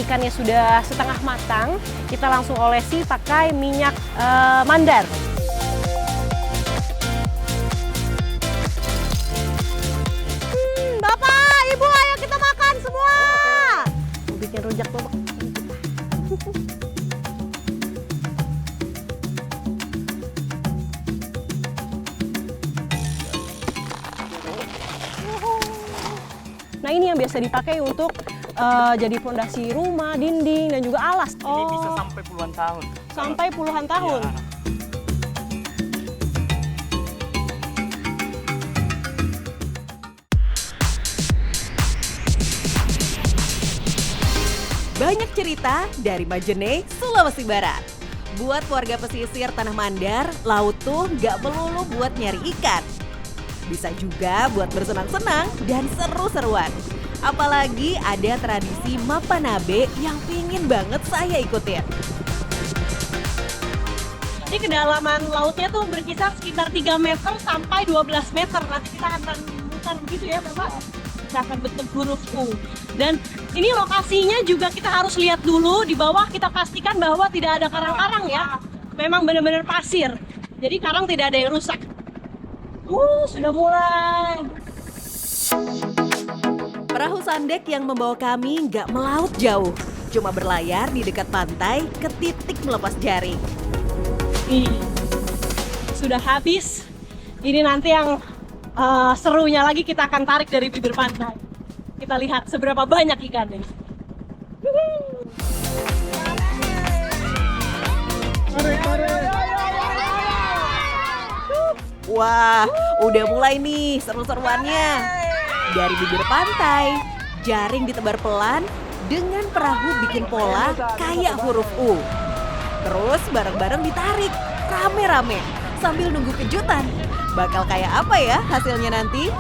ikannya sudah setengah matang, kita langsung olesi pakai minyak mandar. Bapak, Ibu, ayo kita makan semua. Mau bikin rujak tuh. Nah, ini yang biasa dipakai untuk jadi fondasi rumah, dinding, dan juga alas. Ini bisa sampai puluhan tahun. Sampai puluhan tahun. Iya. Banyak cerita dari Majene, Sulawesi Barat. Buat warga pesisir Tanah Mandar, laut tuh gak melulu buat nyari ikan. Bisa juga buat bersenang-senang dan seru-seruan. Apalagi ada tradisi Mapanabe yang pingin banget saya ikutin. Ini kedalaman lautnya tuh berkisar sekitar 3 meter sampai 12 meter. Nanti kita akan bukan begitu ya Bapak. Kita akan bentuk huruf U. Dan ini lokasinya juga kita harus lihat dulu. Di bawah kita pastikan bahwa tidak ada karang-karang ya. Memang benar-benar pasir. Jadi karang tidak ada yang rusak. Sudah mulai. Perahu sandek yang membawa kami nggak melaut jauh. Cuma berlayar di dekat pantai ke titik melepas jaring. Sudah habis. Ini nanti yang serunya lagi kita akan tarik dari bibir pantai. Kita lihat seberapa banyak ikannya. Wah, udah mulai nih seru-seruannya. Dari bibir pantai, jaring ditebar pelan dengan perahu bikin pola kayak huruf U. Terus bareng-bareng ditarik, rame-rame, sambil nunggu kejutan. Bakal kayak apa ya hasilnya nanti?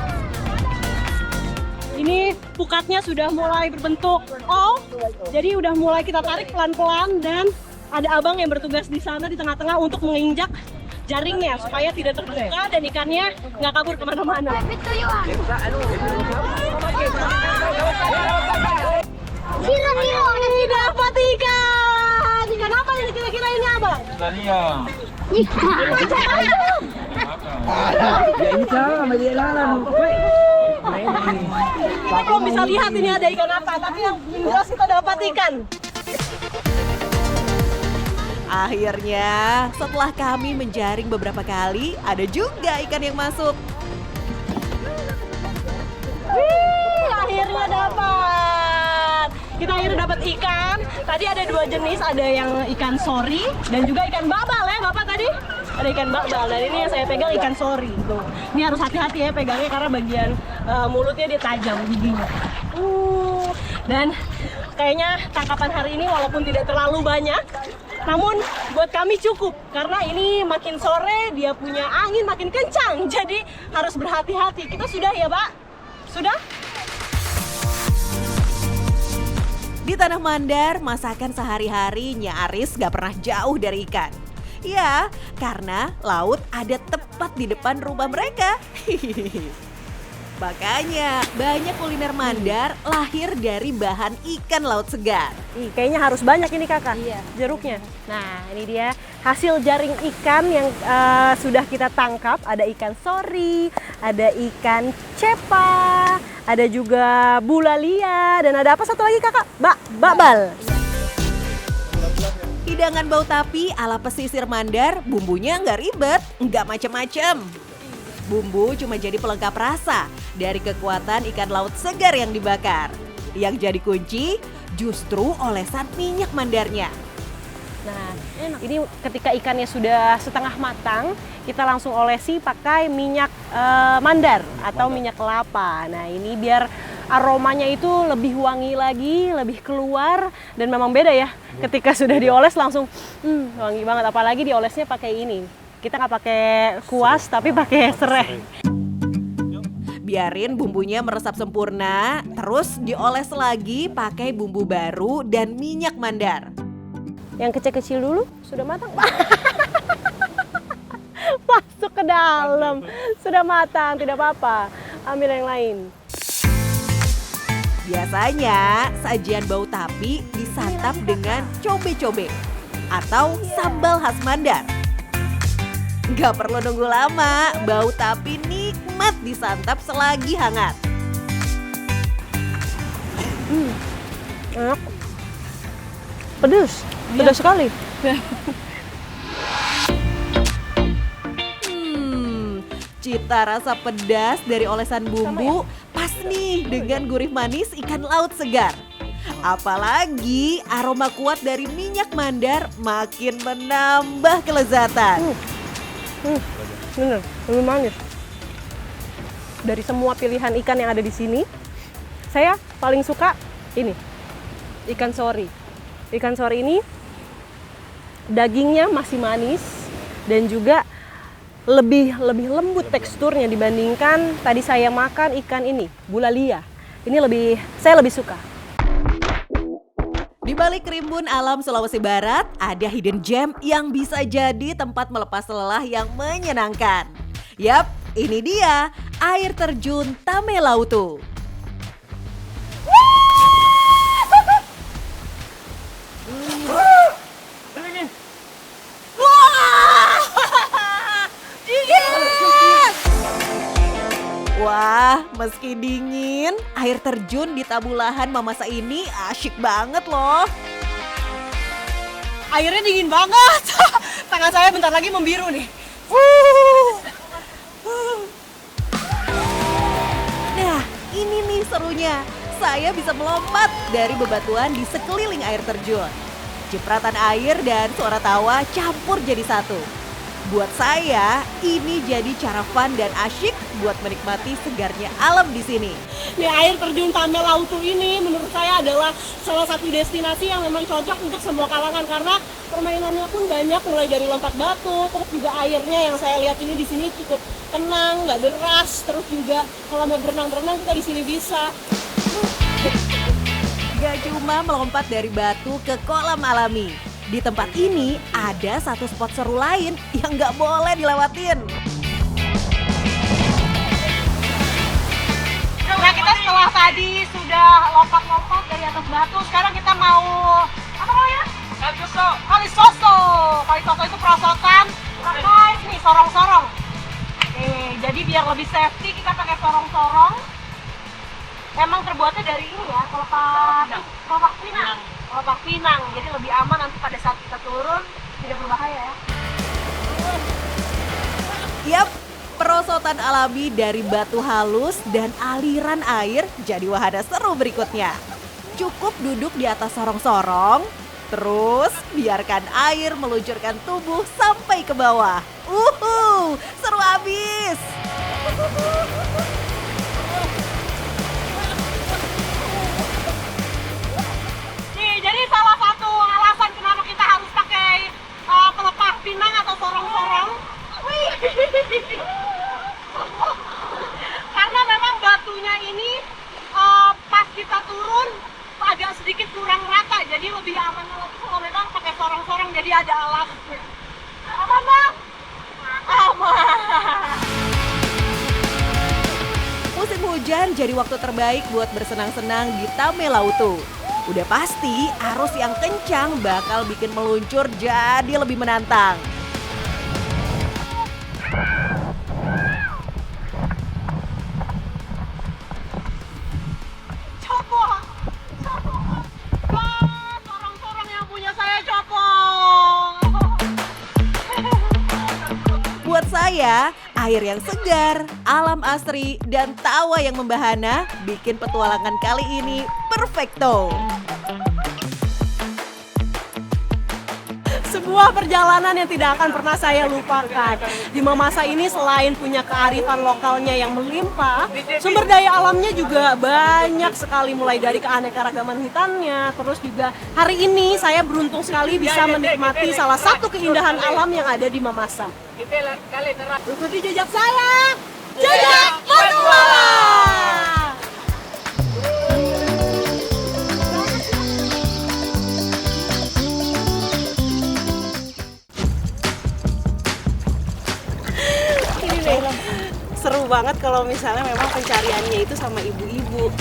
Ini pukatnya sudah mulai berbentuk O, jadi udah mulai kita tarik pelan-pelan dan ada abang yang bertugas di sana di tengah-tengah untuk menginjak jaringnya supaya tidak terbuka dan ikannya nggak kabur kemana-mana. Ini dapat ikan! Ikan apa ini kira-kira ini abang? Kita belum bisa lihat ini ada ikan apa, tapi yang jelas kita dapat ikan. Akhirnya, setelah kami menjaring beberapa kali, ada juga ikan yang masuk. Akhirnya dapat. Kita akhirnya dapat ikan. Tadi ada 2 jenis, ada yang ikan sori dan juga ikan babal ya Bapak tadi. Ada ikan babal dan ini yang saya pegang ikan sori. Tuh. Ini harus hati-hati ya pegangnya karena bagian mulutnya dia tajam giginya. Dan kayaknya tangkapan hari ini walaupun tidak terlalu banyak, namun buat kami cukup karena ini makin sore dia punya angin makin kencang, jadi harus berhati-hati. Kita sudah ya Pak? Sudah? Di Tanah Mandar, masakan sehari-hari nyaris gak pernah jauh dari ikan. Ya, karena laut ada tepat di depan rumah mereka. Makanya banyak kuliner Mandar lahir dari bahan ikan laut segar. Kayaknya harus banyak ini kakak, jeruknya. Nah ini dia hasil jaring ikan yang sudah kita tangkap. Ada ikan sori, ada ikan cepa, ada juga bulalia, dan ada apa satu lagi kakak? Babal. Hidangan bau tapi ala pesisir Mandar, bumbunya nggak ribet, nggak macem-macem. Bumbu cuma jadi pelengkap rasa dari kekuatan ikan laut segar yang dibakar. Yang jadi kunci justru olesan minyak mandarnya. Nah, ini ketika ikannya sudah setengah matang, kita langsung olesi pakai minyak mandar atau minyak kelapa. Nah, ini biar aromanya itu lebih wangi lagi, lebih keluar, dan memang beda ya. Ketika sudah dioles langsung wangi banget. Apalagi diolesnya pakai ini. Kita nggak pakai kuas, tapi pakai serai. Biarin bumbunya meresap sempurna, terus dioles lagi pakai bumbu baru dan minyak mandar. Yang kecil-kecil dulu sudah matang. Masuk ke dalam, sudah matang, tidak apa-apa. Ambil yang lain. Biasanya sajian bau tapi disantap dengan cobe-cobe atau sambal khas Mandar. Gak perlu nunggu lama, bau tapi nikmat disantap selagi hangat. Enak. Pedas sekali. Cita rasa pedas dari olesan bumbu pas nih dengan gurih manis ikan laut segar. Apalagi aroma kuat dari minyak mandar makin menambah kelezatan. Bener, lebih manis. Dari semua pilihan ikan yang ada di sini, saya paling suka ini, ikan sori. Ikan sori ini dagingnya masih manis dan juga lebih lembut teksturnya dibandingkan tadi saya makan ikan ini, bulalia. Saya lebih suka. Di balik rimbun alam Sulawesi Barat, ada hidden gem yang bisa jadi tempat melepas lelah yang menyenangkan. Yap, ini dia air terjun Tamelautu. Wah, meski dingin, air terjun di Tabulahan Mamasa ini asyik banget loh. Airnya dingin banget. Tangan saya bentar lagi membiru nih. Nah, ini nih serunya. Saya bisa melompat dari bebatuan di sekeliling air terjun. Cipratan air dan suara tawa campur jadi satu. Buat saya, ini jadi cara fun dan asyik buat menikmati segarnya alam di sini. Nih, air terjun Tamelautu ini menurut saya adalah salah satu destinasi yang memang cocok untuk semua kalangan karena permainannya pun banyak, mulai dari lompat batu, terus juga airnya yang saya lihat ini di sini cukup tenang, nggak deras, terus juga kalau mau berenang-berenang kita di sini bisa. Gak cuma melompat dari batu ke kolam alami. Di tempat ini ada satu spot seru lain yang gak boleh dilewatin. Nah, kita setelah tadi sudah lompat-lompat dari atas batu, sekarang kita mau apa namanya? Kalisoso. Kalisoso itu perosotan pakai nih sorong-sorong. Jadi biar lebih safety kita pakai sorong-sorong. Emang terbuatnya dari ini ya, kelopak pinang. Kelopak pinang, jadi lebih aman nanti pada saat kita turun tidak berbahaya ya. Yap, perosotan alami dari batu halus dan aliran air jadi wahana seru berikutnya. Cukup duduk di atas sorong-sorong, terus biarkan air meluncurkan tubuh sampai ke bawah. Seru abis! Jadi salah satu alasan kenapa kita harus pakai pelepah pinang atau sorong-sorong, karena memang batunya ini pas kita turun agak sedikit kurang rata, jadi lebih aman lagi kalau memang pakai sorong-sorong, jadi ada alasnya. Aman bang? Aman. Musim hujan jadi waktu terbaik buat bersenang-senang di Tamelautu. Udah pasti arus yang kencang bakal bikin meluncur jadi lebih menantang. Copot. Wah, sorong-sorong yang punya saya copot. Buat saya, air yang segar, alam asri, dan tawa yang membahana bikin petualangan kali ini perfecto. Sebuah perjalanan yang tidak akan pernah saya lupakan. Di Mamasa ini selain punya kearifan lokalnya yang melimpah, sumber daya alamnya juga banyak sekali, mulai dari keanekaragaman hutannya. Terus juga hari ini saya beruntung sekali bisa menikmati salah satu keindahan alam yang ada di Mamasa. Ikuti jejak saya, jejak petualang! Seru banget kalau misalnya memang pencariannya itu sama ibu-ibu.